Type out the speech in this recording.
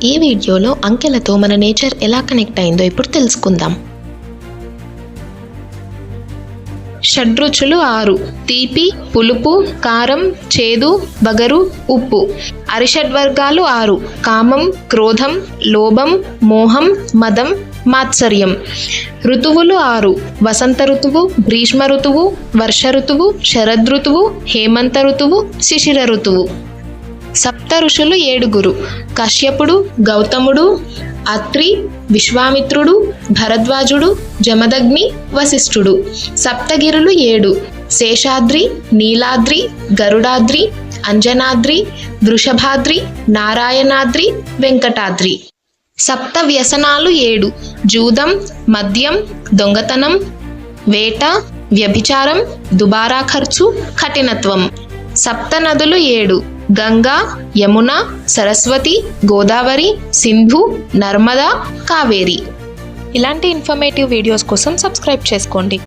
ఈ వీడియోలో అంకెలతో మన నేచర్ ఎలా కనెక్ట్ అయిందో ఇప్పుడు తెలుసుకుందాం. షడ్రుచులు 6: తీపి, పులుపు, కారం, చేదు, వగరు, ఉప్పు. అరిషడ్వర్గాలు 6: కామం, క్రోధం, లోభం, మోహం, మదం, మాత్సర్యం. ఋతువులు 6: వసంత ఋతువు, గ్రీష్మ ఋతువు, వర్ష ఋతువు, శరదృతువు, హేమంత ఋతువు, శిశిర ఋతువు. సప్త ఋషులు 7: కశ్యపుడు, గౌతముడు, అత్రి, విశ్వామిత్రుడు, భరద్వాజుడు, జమదగ్ని, వశిష్ఠుడు. సప్తగిరులు 7: శేషాద్రి, నీలాద్రి, గరుడాద్రి, అంజనాద్రి, వృషభాద్రి, నారాయణాద్రి, వెంకటాద్రి. సప్త వ్యసనాలు 7: జూదం, మద్యం, దొంగతనం, వేట, వ్యభిచారం, దుబారా ఖర్చు, కఠినత్వం. సప్త నదులు 7: గంగా, యమున, సరస్వతి, గోదావరి, సింధు, నర్మదా, కావేరి. ఇలాంటి ఇన్ఫర్మేటివ్ వీడియోస్ కోసం సబ్స్క్రైబ్ చేసుకోండి.